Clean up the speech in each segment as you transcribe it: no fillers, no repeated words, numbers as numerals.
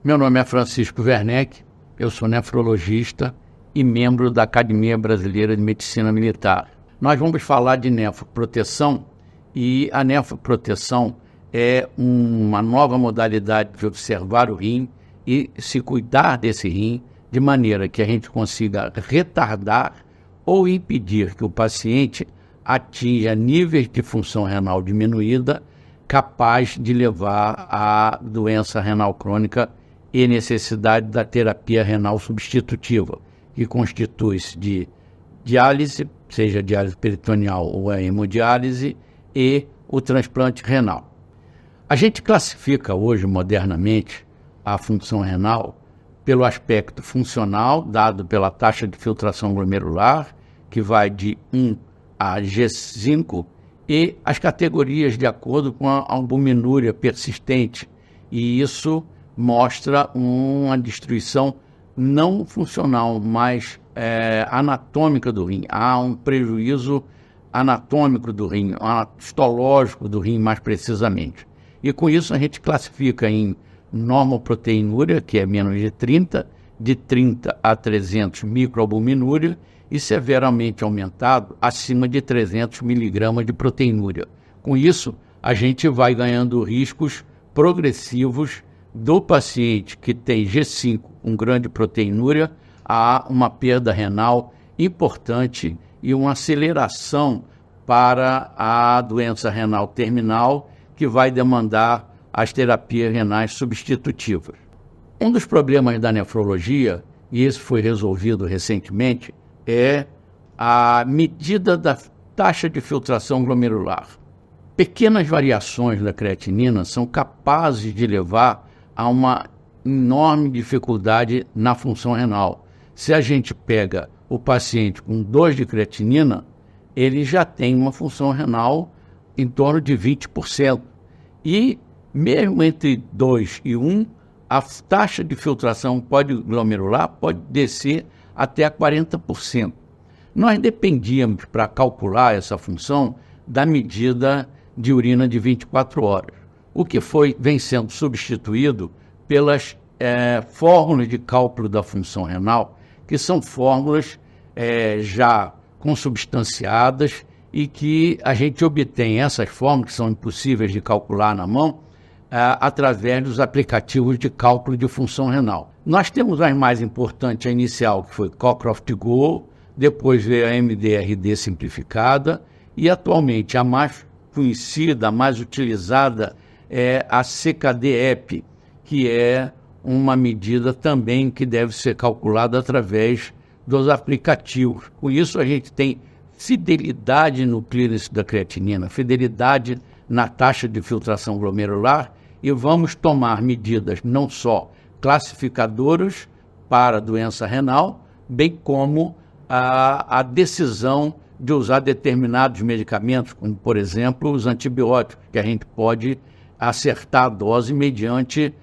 Meu nome é Francisco Werneck, eu sou nefrologista e membro da Academia Brasileira de Medicina Militar. Nós vamos falar de nefroproteção e a nefroproteção é uma nova modalidade de observar o rim e se cuidar desse rim de maneira que a gente consiga retardar ou impedir que o paciente atinja níveis de função renal diminuída capaz de levar à doença renal crônica e necessidade da terapia renal substitutiva, que constitui-se de diálise, seja diálise peritoneal ou a hemodiálise, e o transplante renal. A gente classifica hoje, modernamente, a função renal pelo aspecto funcional, dado pela taxa de filtração glomerular, que vai de 1 a G5, e as categorias de acordo com a albuminúria persistente, e isso mostra uma destruição não funcional, mas anatômica do rim. Há um prejuízo anatômico do rim, histológico do rim mais precisamente. E com isso a gente classifica em normoproteinúria, que é menos de 30, de 30 a 300 microalbuminúria, e severamente aumentado acima de 300 miligramas de proteinúria. Com isso, a gente vai ganhando riscos progressivos do paciente que tem G5 com grande proteinúria a uma perda renal importante e uma aceleração para a doença renal terminal que vai demandar as terapias renais substitutivas. Um dos problemas da nefrologia, e isso foi resolvido recentemente, é a medida da taxa de filtração glomerular. Pequenas variações da creatinina são capazes de levar a uma enorme dificuldade na função renal. Se a gente pega o paciente com 2 de creatinina, ele já tem uma função renal em torno de 20%. E mesmo entre 2 e 1, a taxa de filtração glomerular pode descer até a 40%. Nós dependíamos, para calcular essa função, da medida de urina de 24 horas. O que vem sendo substituído pelas fórmulas de cálculo da função renal, que são fórmulas já consubstanciadas e que a gente obtém essas fórmulas, que são impossíveis de calcular na mão, através dos aplicativos de cálculo de função renal. Nós temos as mais importantes, a inicial, que foi Cockcroft-Gault, depois veio a MDRD simplificada, e atualmente a mais conhecida, a mais utilizada, é a CKD-EPI, que é uma medida também que deve ser calculada através dos aplicativos. Com isso, a gente tem fidelidade no clearance da creatinina, fidelidade na taxa de filtração glomerular, e vamos tomar medidas não só classificadoras para a doença renal, bem como a decisão de usar determinados medicamentos, como, por exemplo, os antibióticos, que a gente pode acertar a dose mediante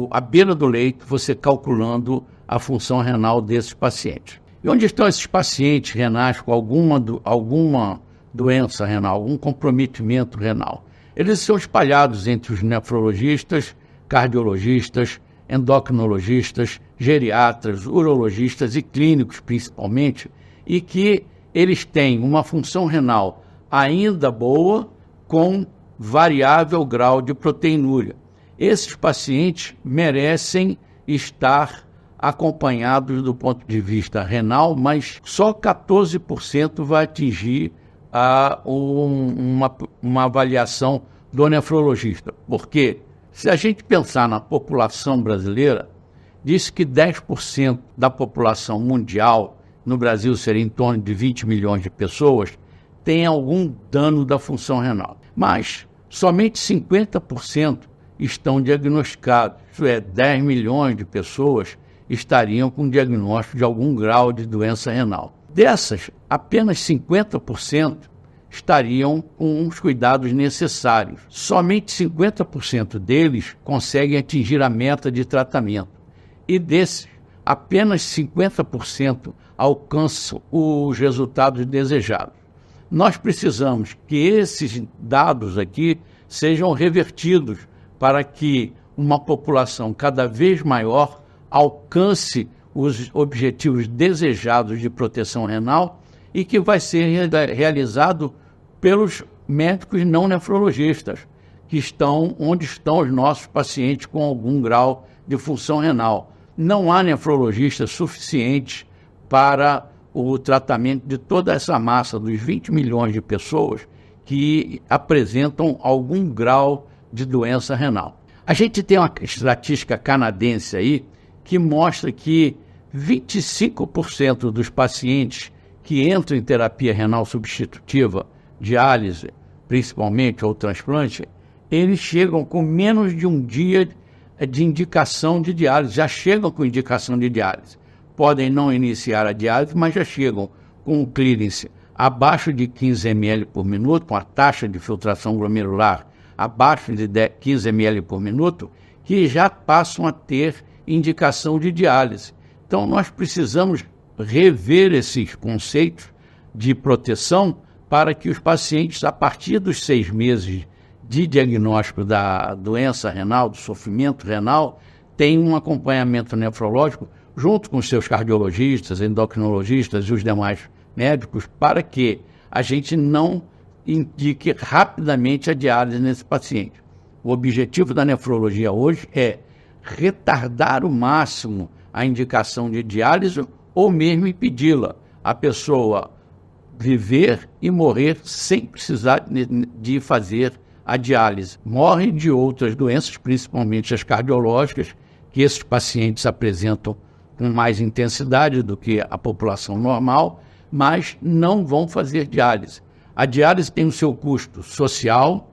a beira do leito, você calculando a função renal desses pacientes. E onde estão esses pacientes renais com alguma doença renal, algum comprometimento renal? Eles são espalhados entre os nefrologistas, cardiologistas, endocrinologistas, geriatras, urologistas e clínicos principalmente, e que eles têm uma função renal ainda boa com variável grau de proteinúria. Esses pacientes merecem estar acompanhados do ponto de vista renal, mas só 14% vai atingir uma avaliação do nefrologista. Porque se a gente pensar na população brasileira, diz que 10% da população mundial, no Brasil seria em torno de 20 milhões de pessoas, tem algum dano da função renal. Mas somente 50% estão diagnosticados, isso é, 10 milhões de pessoas estariam com diagnóstico de algum grau de doença renal. Dessas, apenas 50% estariam com os cuidados necessários. Somente 50% deles conseguem atingir a meta de tratamento. E desses, apenas 50% alcançam os resultados desejados. Nós precisamos que esses dados aqui sejam revertidos para que uma população cada vez maior alcance os objetivos desejados de proteção renal e que vai ser realizado pelos médicos não nefrologistas, que estão onde estão os nossos pacientes com algum grau de função renal. Não há nefrologistas suficientes para o tratamento de toda essa massa dos 20 milhões de pessoas que apresentam algum grau de doença renal. A gente tem uma estatística canadense aí que mostra que 25% dos pacientes que entram em terapia renal substitutiva, diálise, principalmente, ou transplante, eles chegam com menos de um dia de indicação de diálise, já chegam com indicação de diálise. Podem não iniciar a diálise, mas já chegam com um clearance abaixo de 15 ml por minuto, com a taxa de filtração glomerular abaixo de 15 ml por minuto, que já passam a ter indicação de diálise. Então, nós precisamos rever esses conceitos de proteção para que os pacientes, a partir dos 6 meses de diagnóstico da doença renal, do sofrimento renal, tenham um acompanhamento nefrológico junto com os seus cardiologistas, endocrinologistas e os demais médicos, para que a gente não indique rapidamente a diálise nesse paciente. O objetivo da nefrologia hoje é retardar o máximo a indicação de diálise ou mesmo impedi-la, a pessoa viver e morrer sem precisar de fazer a diálise. Morre de outras doenças, principalmente as cardiológicas, que esses pacientes apresentam com mais intensidade do que a população normal, mas não vão fazer diálise. A diálise tem o seu custo social,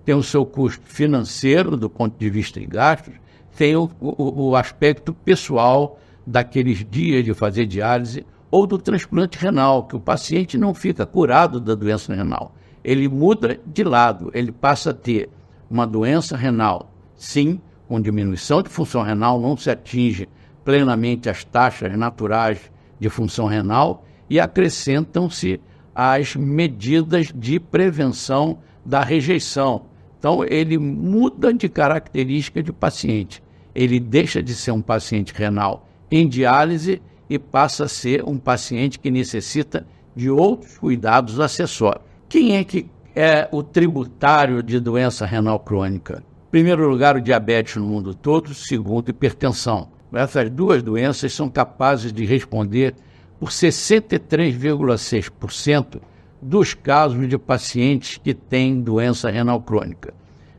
tem o seu custo financeiro, do ponto de vista de gastos, tem o aspecto pessoal daqueles dias de fazer diálise, ou do transplante renal, que o paciente não fica curado da doença renal. Ele muda de lado, ele passa a ter uma doença renal, sim, com diminuição de função renal, não se atinge plenamente as taxas naturais de função renal e acrescentam-se as medidas de prevenção da rejeição. Então, ele muda de característica de paciente. Ele deixa de ser um paciente renal em diálise e passa a ser um paciente que necessita de outros cuidados acessórios. Quem é que é o tributário de doença renal crônica? Em primeiro lugar, o diabetes no mundo todo, segundo, hipertensão. Essas duas doenças são capazes de responder por 63,6% dos casos de pacientes que têm doença renal crônica.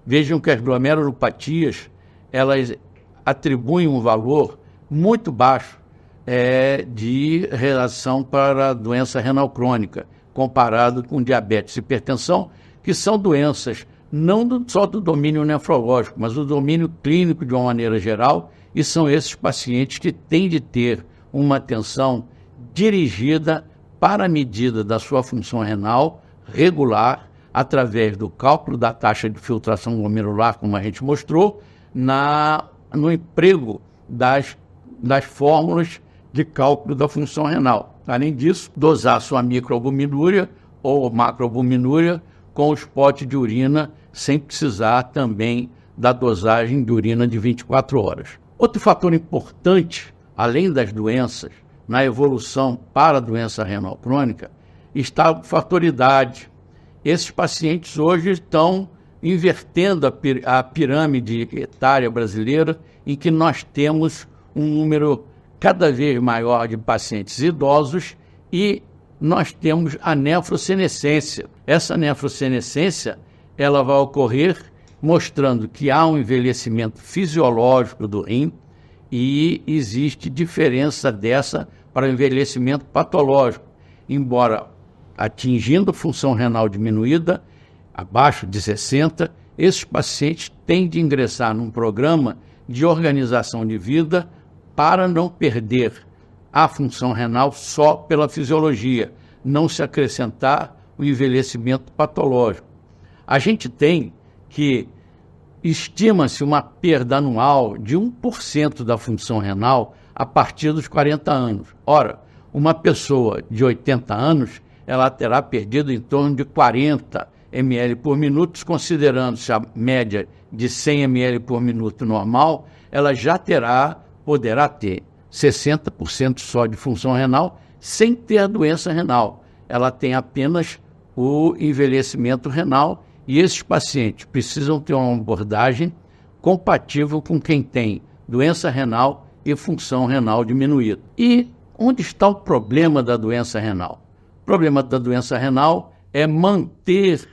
Vejam que as glomerulopatias, elas atribuem um valor muito baixo de relação para a doença renal crônica, comparado com diabetes e hipertensão, que são doenças não só do domínio nefrológico, mas do domínio clínico de uma maneira geral, e são esses pacientes que têm de ter uma atenção dirigida para a medida da sua função renal regular, através do cálculo da taxa de filtração glomerular, como a gente mostrou, no emprego das fórmulas de cálculo da função renal. Além disso, dosar sua microalbuminúria ou macroalbuminúria com os potes de urina, sem precisar também da dosagem de urina de 24 horas. Outro fator importante, além das doenças, na evolução para a doença renal crônica, está o fator idade. Esses pacientes hoje estão invertendo a pirâmide etária brasileira, em que nós temos um número cada vez maior de pacientes idosos e nós temos a nefrosenescência. Essa nefrosenescência, ela vai ocorrer mostrando que há um envelhecimento fisiológico do rim e existe diferença dessa para o envelhecimento patológico, embora atingindo função renal diminuída, abaixo de 60, esses pacientes têm de ingressar num programa de organização de vida para não perder a função renal só pela fisiologia, não se acrescentar o envelhecimento patológico. A gente tem que estima-se uma perda anual de 1% da função renal a partir dos 40 anos. Ora, uma pessoa de 80 anos, ela terá perdido em torno de 40 ml por minuto, considerando-se a média de 100 ml por minuto normal, ela já poderá ter 60% só de função renal, sem ter a doença renal. Ela tem apenas o envelhecimento renal e esses pacientes precisam ter uma abordagem compatível com quem tem doença renal e função renal diminuída. E onde está o problema da doença renal? O problema da doença renal é manter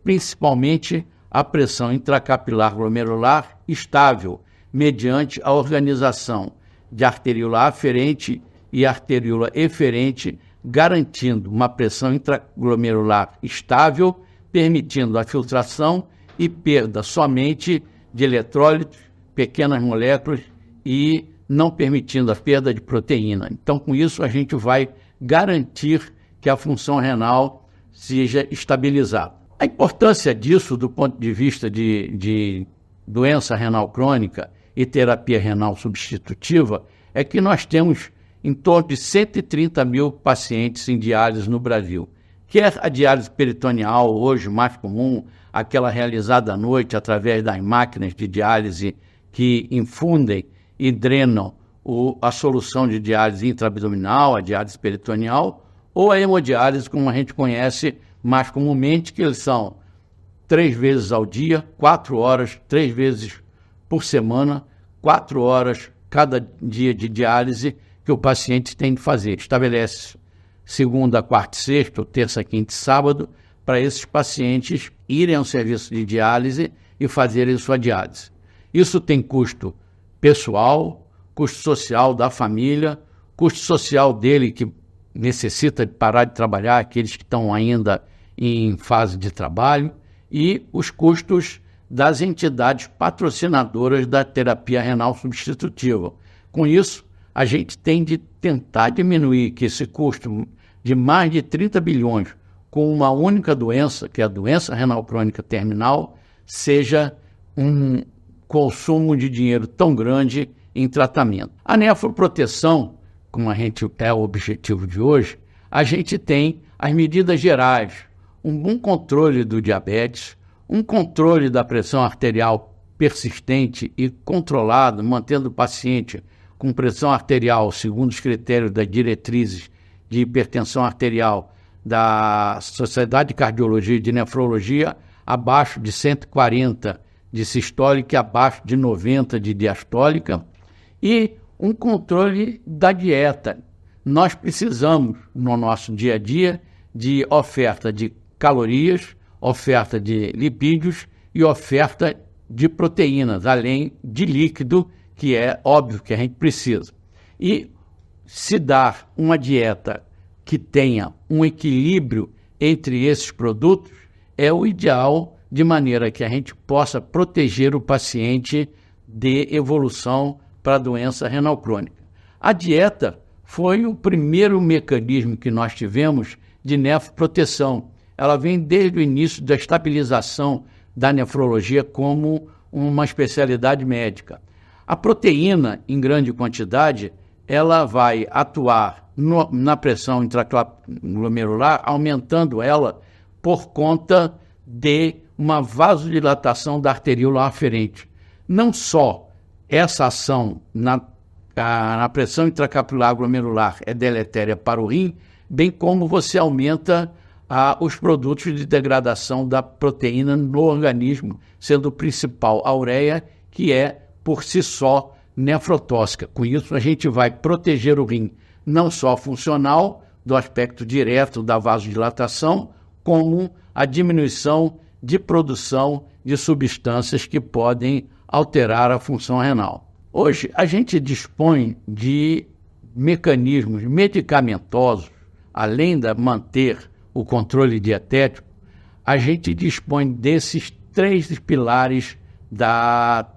principalmente a pressão intracapilar glomerular estável, mediante a organização de arteríola aferente e arteríola eferente, garantindo uma pressão intraglomerular estável, permitindo a filtração e perda somente de eletrólitos, pequenas moléculas e não permitindo a perda de proteína. Então, com isso, a gente vai garantir que a função renal seja estabilizada. A importância disso, do ponto de vista de doença renal crônica e terapia renal substitutiva, é que nós temos em torno de 130 mil pacientes em diálise no Brasil. Quer a diálise peritoneal, hoje mais comum, aquela realizada à noite através das máquinas de diálise que infundem e drenam a solução de diálise intraabdominal, a diálise peritoneal, ou a hemodiálise, como a gente conhece mais comumente, que eles são 3 vezes ao dia, 4 horas, 3 vezes por semana, 4 horas cada dia de diálise que o paciente tem de fazer. Estabelece segunda, quarta e sexta, ou terça, quinta e sábado, para esses pacientes irem ao serviço de diálise e fazerem sua diálise. Isso tem custo pessoal, custo social da família, custo social dele que necessita de parar de trabalhar, aqueles que estão ainda em fase de trabalho, e os custos das entidades patrocinadoras da terapia renal substitutiva. Com isso, a gente tem de tentar diminuir que esse custo de mais de 30 bilhões com uma única doença, que é a doença renal crônica terminal, seja um consumo de dinheiro tão grande em tratamento. A nefroproteção, como é o objetivo de hoje, a gente tem as medidas gerais, um bom controle do diabetes, um controle da pressão arterial persistente e controlado, mantendo o paciente com pressão arterial segundo os critérios das diretrizes de hipertensão arterial da Sociedade de Cardiologia e de Nefrologia, abaixo de 140 de sistólica e abaixo de 90 de diastólica, e um controle da dieta. Nós precisamos, no nosso dia a dia, de oferta de calorias, oferta de lipídios e oferta de proteínas, além de líquido, que é óbvio que a gente precisa. E se dar uma dieta que tenha um equilíbrio entre esses produtos é o ideal, de maneira que a gente possa proteger o paciente de evolução para a doença renal crônica. A dieta foi o primeiro mecanismo que nós tivemos de nefroproteção. Ela vem desde o início da estabilização da nefrologia como uma especialidade médica. A proteína, em grande quantidade, ela vai atuar na pressão intraglomerular, aumentando ela por conta de uma vasodilatação da arteríola aferente. Não só essa ação na pressão intracapilar glomerular é deletéria para o rim, bem como você aumenta os produtos de degradação da proteína no organismo, sendo o principal a ureia, que é, por si só, nefrotóxica. Com isso, a gente vai proteger o rim, não só funcional, do aspecto direto da vasodilatação, como a diminuição de produção de substâncias que podem alterar a função renal. Hoje, a gente dispõe de mecanismos medicamentosos, além de manter o controle dietético, a gente dispõe desses 3 pilares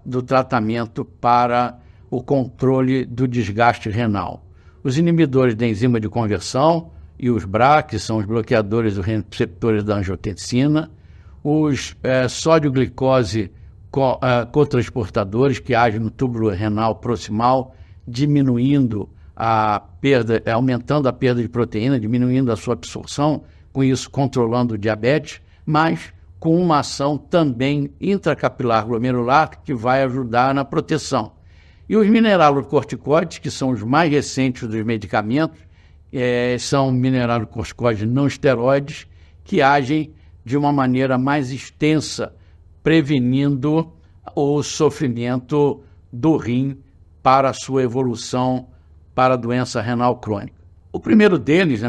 do tratamento para o controle do desgaste renal. Os inibidores da enzima de conversão e os BRA, que são os bloqueadores dos receptores da angiotensina, os sódio-glicose cotransportadores, que agem no túbulo renal proximal, diminuindo a perda, aumentando a perda de proteína, diminuindo a sua absorção, com isso controlando o diabetes, mas com uma ação também intracapilar glomerular que vai ajudar na proteção. E os mineralocorticoides, que são os mais recentes dos medicamentos, são mineralocorticoides não esteroides que agem de uma maneira mais extensa, prevenindo o sofrimento do rim para a sua evolução para a doença renal crônica. O primeiro deles,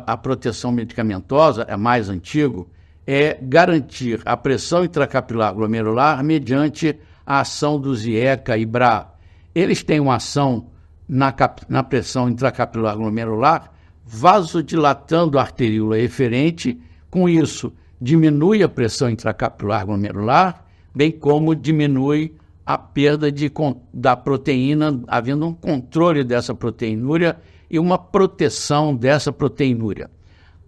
a proteção medicamentosa, é mais antigo, é garantir a pressão intracapilar glomerular mediante a ação do IECA e BRA. Eles têm uma ação na pressão intracapilar glomerular, vasodilatando a arteríola eferente. Com isso, diminui a pressão intracapilar glomerular, bem como diminui a perda da proteína, havendo um controle dessa proteinúria e uma proteção dessa proteinúria.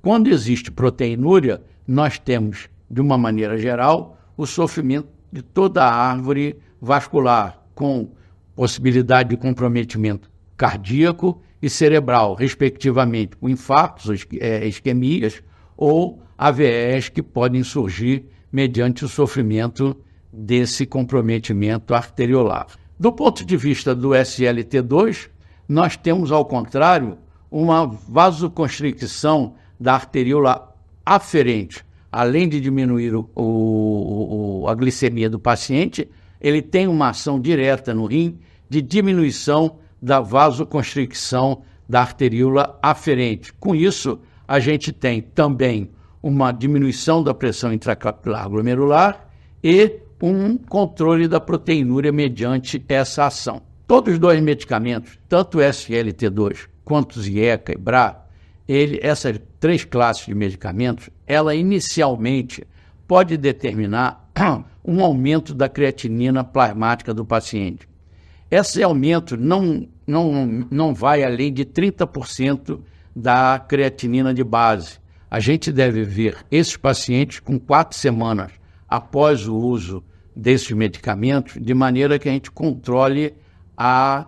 Quando existe proteinúria, nós temos, de uma maneira geral, o sofrimento de toda a árvore vascular, com possibilidade de comprometimento cardíaco e cerebral, respectivamente, com infartos, isquemias ou AVEs que podem surgir mediante o sofrimento desse comprometimento arteriolar. Do ponto de vista do SLT2, nós temos, ao contrário, uma vasoconstricção da arteríola aferente. Além de diminuir a glicemia do paciente, ele tem uma ação direta no rim de diminuição da vasoconstricção da arteríola aferente. Com isso, a gente tem também uma diminuição da pressão intracapilar glomerular e um controle da proteinúria mediante essa ação. Todos os dois medicamentos, tanto o SLT2 quanto o IECA e BRA, essas três classes de medicamentos, ela inicialmente pode determinar um aumento da creatinina plasmática do paciente. Esse aumento não vai além de 30% da creatinina de base. A gente deve ver esses pacientes com 4 semanas após o uso desses medicamentos, de maneira que a gente controle a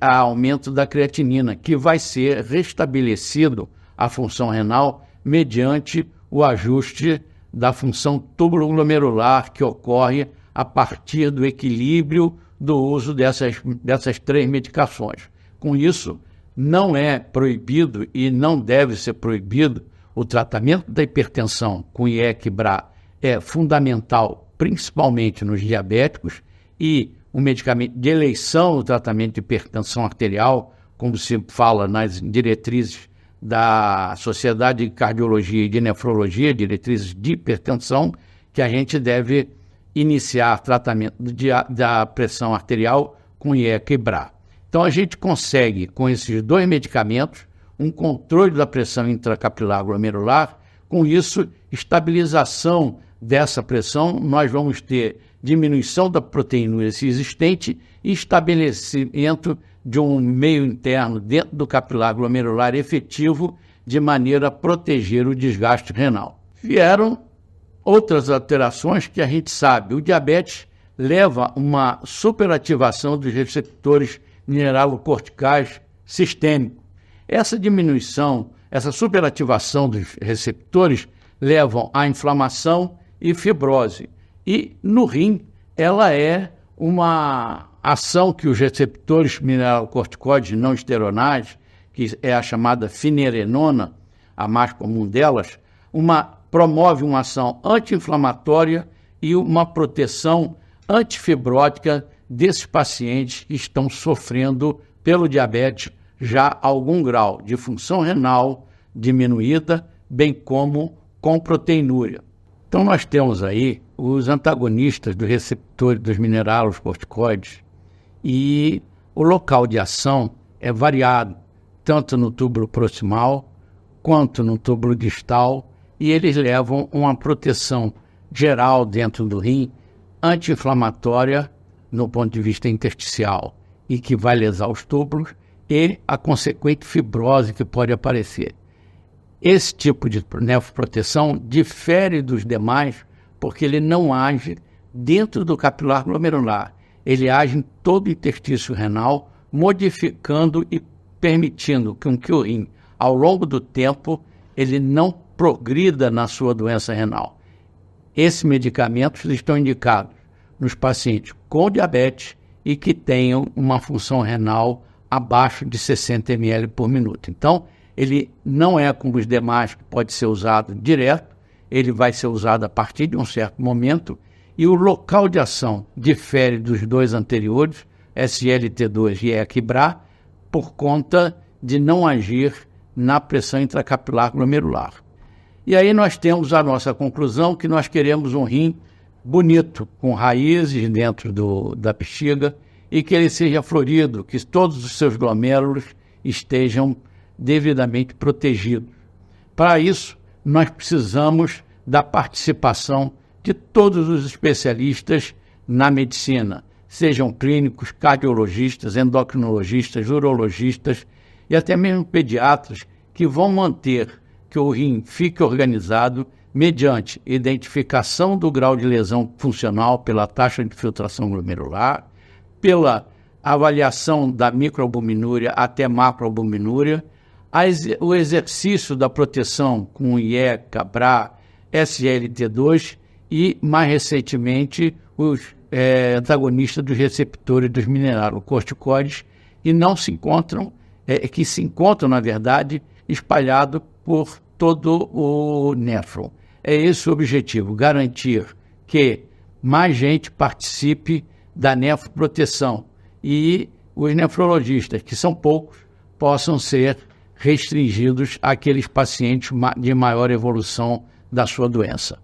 aumento da creatinina, que vai ser restabelecido a função renal mediante o ajuste da função túbulo-glomerular que ocorre a partir do equilíbrio do uso dessas três medicações. Com isso, não é proibido e não deve ser proibido o tratamento da hipertensão com IECA e BRA. É fundamental, principalmente nos diabéticos, e o medicamento de eleição no tratamento de hipertensão arterial, como se fala nas diretrizes da Sociedade de Cardiologia e de Nefrologia, diretrizes de hipertensão, que a gente deve iniciar tratamento da pressão arterial com IECA e BRA. Então, a gente consegue, com esses dois medicamentos, um controle da pressão intracapilar glomerular. Com isso, estabilização dessa pressão, nós vamos ter diminuição da proteinúria existente e estabelecimento de um meio interno dentro do capilar glomerular efetivo, de maneira a proteger o desgaste renal. Vieram outras alterações que a gente sabe. O diabetes leva uma superativação dos receptores mineralocorticais sistêmicos. Essa diminuição, essa superativação dos receptores levam à inflamação e fibrose. E no rim, ela é uma ação que os receptores mineralocorticoides não esteronais, que é a chamada finerenona, a mais comum delas, promove uma ação anti-inflamatória e uma proteção antifibrótica desses pacientes que estão sofrendo pelo diabetes já a algum grau de função renal diminuída, bem como com proteinúria. Então nós temos aí os antagonistas dos receptores dos mineralocorticoides e o local de ação é variado, tanto no túbulo proximal quanto no túbulo distal, e eles levam uma proteção geral dentro do rim, anti-inflamatória no ponto de vista intersticial e que vai lesar os túbulos, e a consequente fibrose que pode aparecer. Esse tipo de nefroproteção difere dos demais porque ele não age dentro do capilar glomerular, ele age em todo o interstício renal, modificando e permitindo que o rim, ao longo do tempo, ele não progrida na sua doença renal. Esses medicamentos estão indicados nos pacientes com diabetes e que tenham uma função renal abaixo de 60 ml por minuto. Então, ele não é como os demais, que pode ser usado direto, ele vai ser usado a partir de um certo momento e o local de ação difere dos dois anteriores, SGLT2 e Equibra, por conta de não agir na pressão intracapilar glomerular. E aí nós temos a nossa conclusão que nós queremos um rim bonito, com raízes dentro da bexiga e que ele seja florido, que todos os seus glomérulos estejam devidamente protegidos. Para isso, nós precisamos da participação de todos os especialistas na medicina, sejam clínicos, cardiologistas, endocrinologistas, urologistas e até mesmo pediatras, que vão manter que o rim fique organizado mediante identificação do grau de lesão funcional pela taxa de filtração glomerular, pela avaliação da microalbuminúria até macroalbuminúria, o exercício da proteção com IE, CABRA, SGLT2 e, mais recentemente, os antagonistas dos receptores dos mineralocorticoides, e não se encontram, que se encontram, na verdade, espalhados por todo o néfron. É esse o objetivo, garantir que mais gente participe da nefroproteção e os nefrologistas, que são poucos, possam ser restringidos àqueles pacientes de maior evolução da sua doença.